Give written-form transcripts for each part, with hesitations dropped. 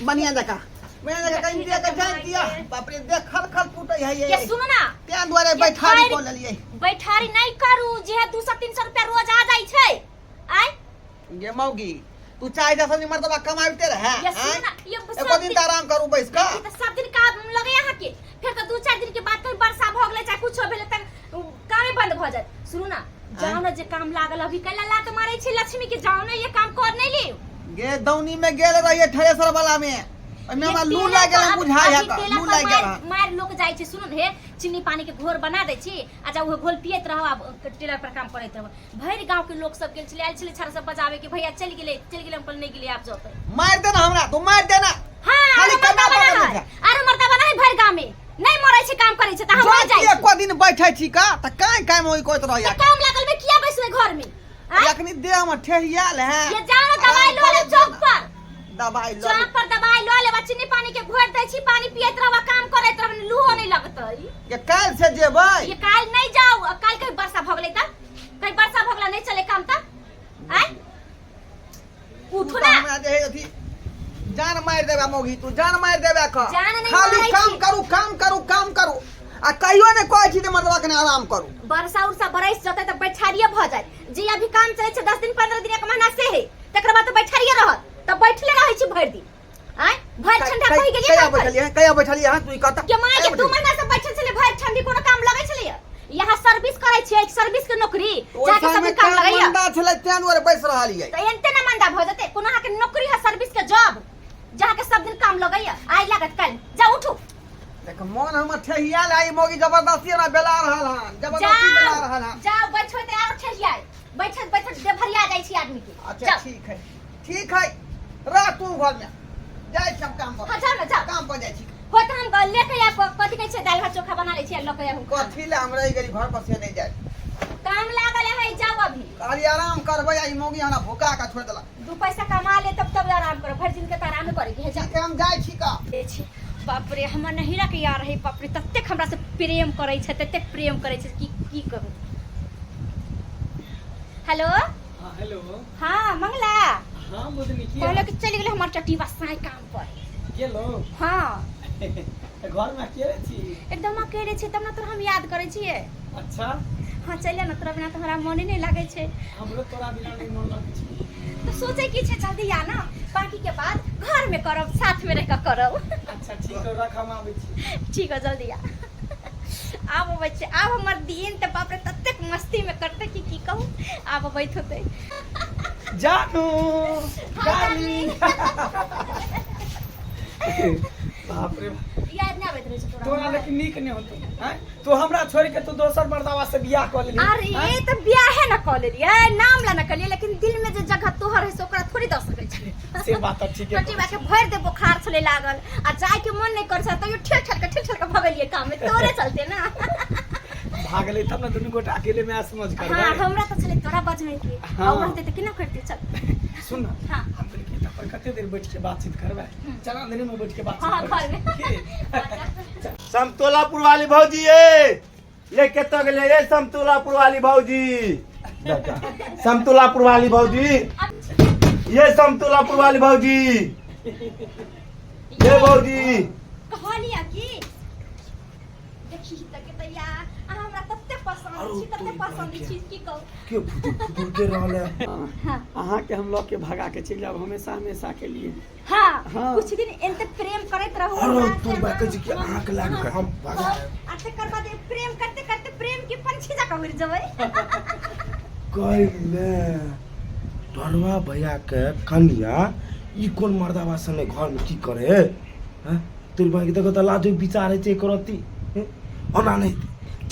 बनिया जका मैंने जका कहीं दिया के जान दिया बाप रे देख खल खल फूटै है ये सुनो ना त्या द्वारे बैठारी को लेलिए बैठारी नहीं करू जे 200-300 रुपया रोज आ जाई छै आय ये मौगी तू चाय जैसा नहीं मर्दबा कमाइते रहे ये सुनो ना ये एको दिन आराम करू बैस का तो सब दिन काम लगे यहाँ के फिर तो 2-4 दिन के बाद कहीं वर्षा भ गेले चाहे कुछ भेले त कामे बंद भ जाय सुनो ना जाओ ना जे काम लागल अभी कैला लात मारै छै लक्ष्मी के जाओ ना ये काम कर नहीं लियो गे दौनी में गेल रहिए थ्रेसर वाला में ओमे हमरा लू लाग गेल बुझाय है लू लाग गेल मार लोक जाय छै सुनो हे चीनी पानी के घोर बना दै छी अच्छा वो घोल पियत रहो अब टेलर पर काम करैत रहो भरि गांव के लोग सब गेल छले आइल छले छाड़ सब बजावे के भैया चल गेले हम पर नहीं गेले आप जोते मार देना हमरा तू मार देना हां खाली कमा बना अरे मर्दा बना भरि गांव में नहीं मरै छै काम करै छै त हम जाय छी एको दिन बैठै छी का त काई काम होई कोइत रह या काम लागल में किया बैसले घर में यखनी देह में ठेहियाल है ये जाओ दवाई लो ले चौक पर दवाई लो चौक पर दवाई लो ले चीनी पानी के घोर दै छी पानी पियत रहवा काम करैत रहब लूहो नहीं लगतै ये काल से जेबै ये काल नहीं जाओ काल कहीं वर्षा भ गेलै त कहीं वर्षा भ गेला नहीं चले काम त आय उठो ना हमरा जे अथी जान मार देबा मोगी तू जान मार देबा क जान नहीं खाली काम करू आ कहियो ने कहै छी जे मतलब कने आराम करू वर्षा उर्षा बरस जते त बैठारिए भ जाय जी अभी काम चले छै 10 दिन 15 दिन एक महीना से है तकर बाद त बैठारिए रहत त बैठले रहै छी भरि दिन आय भरि ठंडा कहि गेलिए कहिया बैठलिए हां तू कहता के माय के 2 महीना से बैठल छले भरि ठंडी कोनो काम लगै छले यहाँ सर्विस करै छै सर्विस के नौकरी जाके सब काम लगैया मंदा छले तें दुआरे बैस रहलिए त एनते न मंदा भ जते कोनो हा के नौकरी है सर्विस के जॉब जहाँ के सब दिन काम लगैया आइ लागत कल जा उठू देख मन हमर ठेहियाल आई मोगी जबरदस्ती ना बेला रहल हां जबरदस्ती बेला रहल हां जा बैठो त आरो ठेहियाल बैठत दे भरिया जाय छी आदमी के अच्छा ठीक है रह तू घर में जाय सब काम पर हां जा जा काम पर जाय छी हो त हम लेके या कथि कहै छै दाल भात चोखा बना लै छी लोक या कथि ले हमरा ई गरी घर पर से नहीं जाय काम लागल है जाओ अभी खाली आराम करबै आई मोगी हमरा भूखा का छोड़ देला 2 पैसा कमा ले तब आराम करो भर दिन के त आराम करे के है जा ठीक है हम जाय छी का बाप रे हमर नहिरा के यार है बाप रे तत्ते हमरा से प्रेम करै छै तत्ते प्रेम करै छै की कहू हेलो हां हेलो हां मंगला हां बुदनी की कहले कि चली गेले हमर चटी बसाई काम पर गेलो हां घर में अकेले छी एकदम अकेले छी तब ना तोरा हम याद करै छियै अच्छा हां चलिए ना तोरा बिना तोहरा मन नहीं लागे छै हमरो तोरा बिना नहीं मन लागे छै तो सोचे की छै जल्दी आ ना बाकी के बाद घर में करब साथ में रह के करब अच्छा ठीक है रख हम आबै छी ठीक है जल्दी आ आब बच्चे आब हमर दिन त बाप रे तत्ते मस्ती में करते की कहूं आब बैठ होते जानू डार्लिंग बाप रे याद ना आबैत रहे छै तोरा लेकिन नीक नहीं होतो हैं तो हमरा छोड़ के तू दोसर मर्दावा से बियाह कर लेली अरे ये तो बियाह है ना कर लेलिए नाम ला ना कर लिए लेकिन दिल में जो जगह तोहर है ओकरा थोड़ी द सकै छै से बात ठीक है छोटी बात के भर दे बुखार चले लागल आ जाय के मन नहीं कर सकता तो ठेक ठेक के भगलिए काम में तोरे चलते ना भागले तब ना दुनु गोटा अकेले में समझ कर हां हमरा तो चले तोरा बजने के और रहते तो किना करते चल सुन ना हां हम कहले कि पर कते देर बैठ के बातचीत करबे चला दिन में बैठ के बातचीत हां घर में समतोलापुर वाली भौजी ये केतो गेले रे समतोलापुर वाली भौजी समतोलापुर वाली भौजी ये समतोलापुर वाली भौजी ये भौजी कहलिया की देखी त के तैया हमरा तत्ते पसंद छी की कहू के फुटुर के रहले हां अहाँ के हम लोग के भगा के चल जाब हमेशा के लिए हां हाँ। कुछ दिन एनते प्रेम करत रहू अरे तू बात जी के आंख लाग के हम भागा आते कर बाद प्रेम करते करते प्रेम की पंछी जा उड़ जबै कइले धनवा भैया के कन्या ई कोन मर्दावा सने घर में की करे हैं तोर भाई के देखो त लाजो विचार है करती ओना नहीं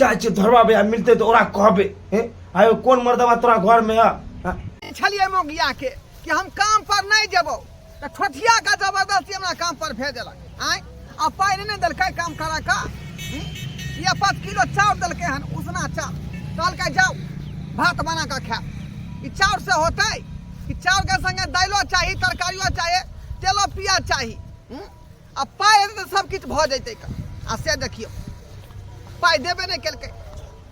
चाहे छे धरवा भैया मिलते तो ओरा कहबे हैं आयो कोन मर्दावा तोरा घर में है छलिए मोगिया के कि हम काम पर नहीं जेबो त ठोठिया का जबरदस्ती हमरा काम पर भेज देलक आय आ पाई नहीं देलकै काम करा का ये 5 किलो चाउर देलकै हन उसना चाउर कहलकै जाओ भात बना के खा ई चाउर से होतै कि चाउर के संगे दाइलो चाहिए तरकारियो चाहिए तेलो पिया चाहिए आ पाई तो सब किछ भ जैतै आ से देखियो पाई देबे नहीं केलकै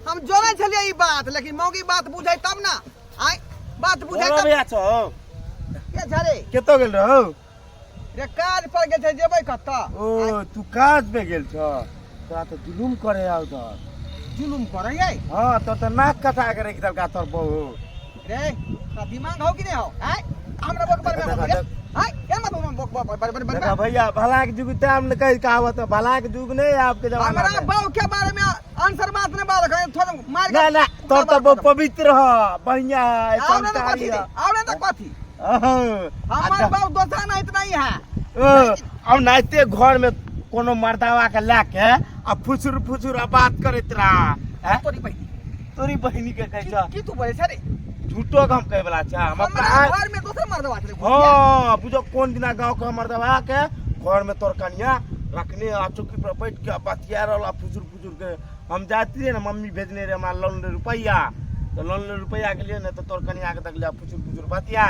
हम जोड़े छलिए ई बात लेकिन मौगी बात बुझै तब ना आय बात बुझै तब भैया छौ के झरे केतो गेल रहो रे काज पर गेल छै जेबै कतऽ ओ तू काज पे गेल छ तोरा तो जुलुम करे आ उधर जुलुम करैयै हाँ तो नाक कटा के रख देलका तोर बहू रे तोरा दिमाग हौ कि नहीं हौ हैं हमरा बोक पर में हैं ए मत बोक पर देखा भैया भला के जुग टाइम न कह कहावत है भला के जुग नहीं आपके जमाना हमरा में बाऊ के बारे में आंसर बात नहीं बात है थोड़ा मार ना ना तोर तो बहुत पवित्र ह बढ़िया है आवरे तो संस्कारी कथी है आवरे तो कथी अहं। हमार बाऊ दोसरा नहीं इतना ही है अब नाते घर में कोनो मर्दावा के लाके आ फुसुर बात करत रहा हैं? तोरी बहिनी के कह छ की तू बोले छै रे झूठो के हम कहे वाला छ हम हमरा घर में दोसर मर्दवा छै हां बुझो कोन दिना गांव के मर्दवा के घर में तोर कनिया रखने आ चौकी पर बैठ के बतिया रहला फुसुर के हम जाती रहे ना मम्मी भेजने रहे हमरा लोन रुपया तो लोन रुपया के लिए ना तो तोर कनिया के तक ले फुसुर बतिया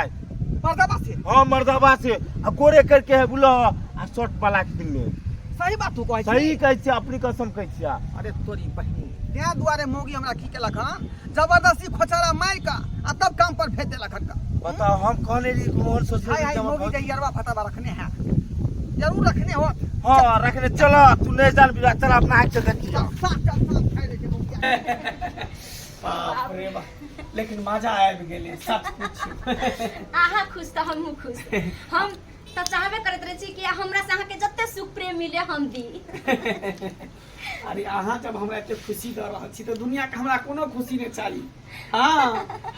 मर्दवा से हां मर्दवा से आ गोरे करके है बुलो आ शॉर्ट वाला के दिन में सही बात तू कहै छी सही कहै छी अपनी कसम कहै छी अरे तोरी बहिनी त्या दुआरे मौगी हमरा की केलक हन जबरदस्ती खोचरा मार के आ तब काम पर भेज देलक हन बताओ हम कहने रही मोहन सोच हाय हाय मौगी के यरवा फटावा रखने हैं जरूर रखने हो हां रखने चलो तू नहीं जान बिया चल अपना आंख से देखिए साफ खाई दे के मौगी बाप रे बाप लेकिन मजा आबि गेलै सच पूछियो आहा खुश त हमहु खुश हम त चाहबे करत रहे छी कि हमरा से अहाँ के जत्ते सुख प्रेम मिले हम दी अरे अहाँ जब हमरा एते खुशी दऽ रहल छी तऽ दुनिया के हमरा कोनो खुशी नहीं चाही हाँ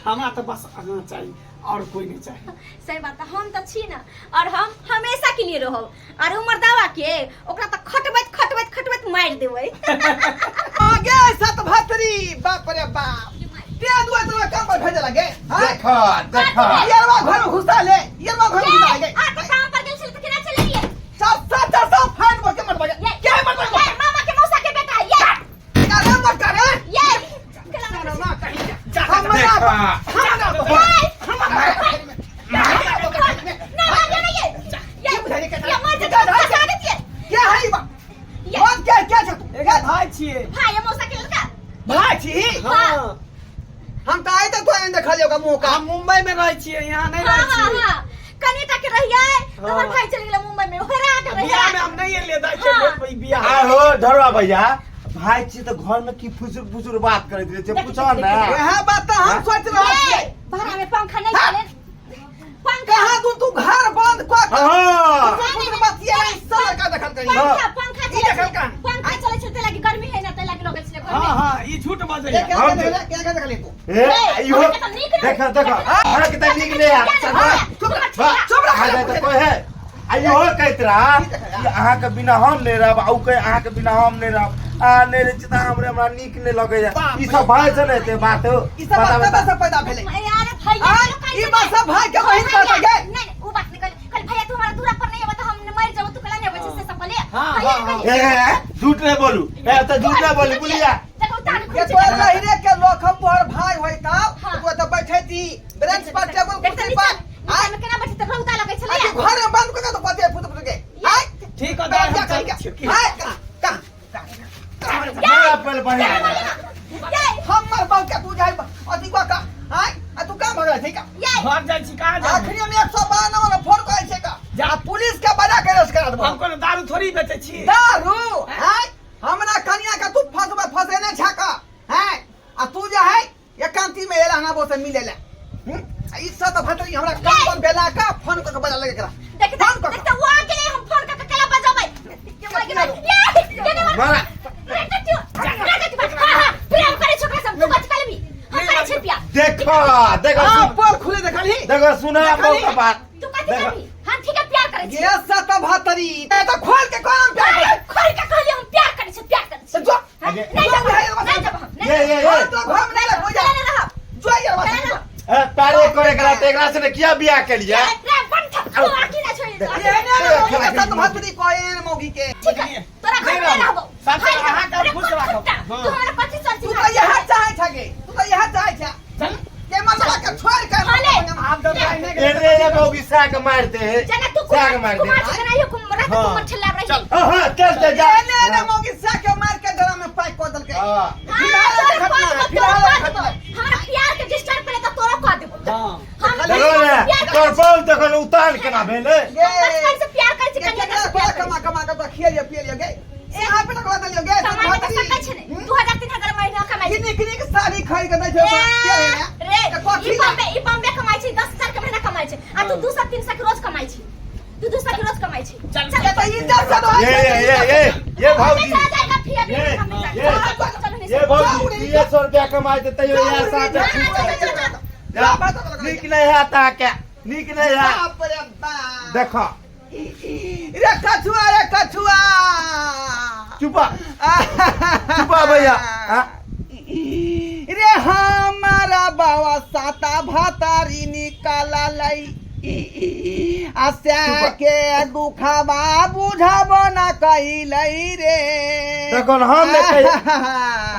हमरा तो बस अहाँ चाही और कोई नहीं चाही सही बात है हम त छी ना और हम हमेशा के लिए रहब और उमर दावा के ओकरा त खटबैत मार देबै आगे सत भतरी बाप रे बाप त्या दुआ तोरा काम पर भेजे लगे देखो यरवा घर में घुसा ले यरवा घर में घुसा ले आ त काम पर गेल छल त केना चले लिए सब फाइन बोल के मत बगे क्या मत बगे ये मामा के मौसा के बेटा ये करे मत करे ये ना कहीं हमरा क्या है ये बात क्या छ तू एक भाई छिए भाई ये मौसा के लड़का भाई छी हाँ हम त आए त तो एंड देखा लियो का मुंह का हम मुंबई में रहै छिए यहाँ नहीं रहै छिए हां कनिटा के रहिए हमर भाई चल गेल मुंबई में ओकरा के बियाह में रहिए हम नहीं ले जाय छै कोई बियाह आहो धरवा भैया भाई छी तो घर में की फुसुर बात करत रहे छे पूछो ना यह बात तो हम सोच रहे छिए भाड़ा में पंखा नहीं चले पंखा कहां तू घर बंद कर हां बतिया सब का देखल कहीं पंखा ई देखल का पंखा चले छते लागी गर्मी है ना त लागी लगे छले घर हाँ में हाँ ये झूठ बाजे क्या देखल तू ए इहो देखो हां कितना निकले चुप रह तो कोई है आइयो कहत रहा कि अहाँ के बिना हम नहीं रहब औ के अहाँ के बिना हम नहीं रहब आ नहीं रहे चिता हमरा नीक नहीं लगे ई सब भाई से नहीं ते बात ई सब बात से पैदा भेले यार भैया ई बात सब भाई के बहिन कर गए नहीं वो बात निकल कल भैया तू हमारा दूरा पर नहीं है तो हम मर जाओ तू कला नहीं बचे से सब बोले हाँ, झूठ नहीं बोलू तो झूठ नहीं बोलू बोलिया देखो तान ये तो लहरे के लोग हम तोहर भाई होई तब तू तो बैठे थी ब्रेंच पर टेबल कुर्सी पर आई में केना बैठे त रौदा लगे छले घर में बंद कर तो पते फुट के हाय ठीक है दादा हम चल छिए हाय का बड़ा पल बढ़िया हमर बाऊ के तू जाई अथी का हाय आ तू का भगला छै का घर जाय छी कहां जाय आखिरी में 152 वाला फोन करे छै का जा पुलिस के बजा के अरेस्ट करा दबो हम कोनो दारू थोड़ी बेचे छी दारू हाय हमरा कन्या का तू फसेने छका हाय आ तू जे है एकांती में एला ना बोसे मिले ले ई सब तो भटरी हमरा काम पर बेला का फोन को बजा लगे करा देख तो वो आके हम फोन करके केला बजाबै मारा फिर हम करे छोकरा सब तू बच कल भी हम करे छिपिया देखो हां पोल खुले देखली देखो सुना का बात तू कथि करबी हम ठीक है प्यार करे छी ये सत भतरी ए तो खोल के काम प्यार कर खोल के कहली हम प्यार करे छी जो नहीं जब ये तो घर में ले पूजा जो ये बात तारे करे करा ते एकरा से किया बियाह के लिए रे बंद तू आकी ना छोड़ ये ने सत भतरी कोई मौगी के तोरा घर में रहबो सब अहाँ का खुश राखो तू हमरा कथि सोच तू तो यहां चाहे छगे तू तो यहां चाहे छ चल के मतलब के छोड़ के आप तो नहीं ए रे मौगी साग मारते हैं जना तू साग मार दे कुमार छकना ही कुमार तू कुमार छल्ला रही हां चल जा ये ने मौगी सा के मार के गला में पाइप को दल के हां हमरा प्यार के डिस्टर्ब करे तो तोरा कह देबो हां देखो ने तोर बहुत देखो उतान केना भेले बचपन से प्यार बड़ा कमा कमा के तो खिए पिए लियो गे यहाँ पे टकला दलियो गे कमाई तो सकै छै ने 2000 3000 महीना कमाई छै कितनी के साड़ी खरीद के दै छै रे ई बम्बे कमाई छै 10000 के महीना कमाई छै आ तू 200 300 के रोज कमाई छै तू 200 के रोज कमाई छै चल तो इज्जत से रहो ये भाजी चला जाएगा फिर ये भाजी 300 रुपया कमाए थे तैयो यार साथ निक नहीं है ता क्या निक नहीं है बाप रे बाप देखो रे कछुआ चुपा चुपा भैया रे हमारा बाबा साता भातारी निकाला लई आशा के दुखबा बुझब न कहिलई रे देखो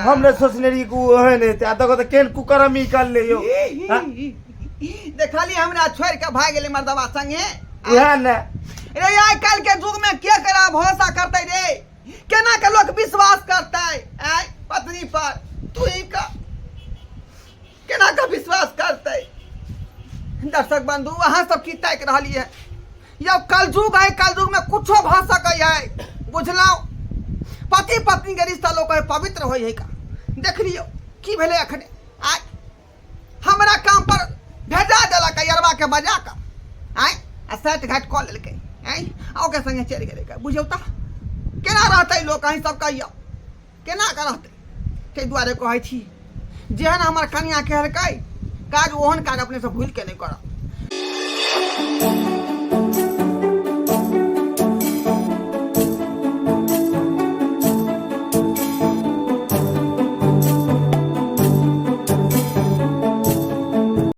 हमने सोचने रही को है नहीं था देखो तो केन कुकरमी कर ले यो देखली हमरा छोड़ के भाग गेले मर्दवा संगे यहां ने रे आइ काल के युग में के करा भरोसा करते रे केना के लोग विश्वास करते आय पत्नी पर तू ही का केना का विश्वास करते दर्शक बंधु अहाँ सब की तक रहली है या कलयुग है कलयुग में कुछो भ सकै है बुझलौ पति पत्नी के रिश्ता लोग पवित्र होय है का देख लियो की भेले अखने आय हमरा काम पर भेजा देलक यरबा के बजा कर आय आ सेट घाट कऽ लेलकै आय आओ के संगे चल गेलै बुझौ त केना रहतै लोग अहीं सब कहियो केना के रहतै तै दुआरे कहै छी जेहन हमर कन्या कहलकै काज ओहन काज अपने से भूल के नहीं करब।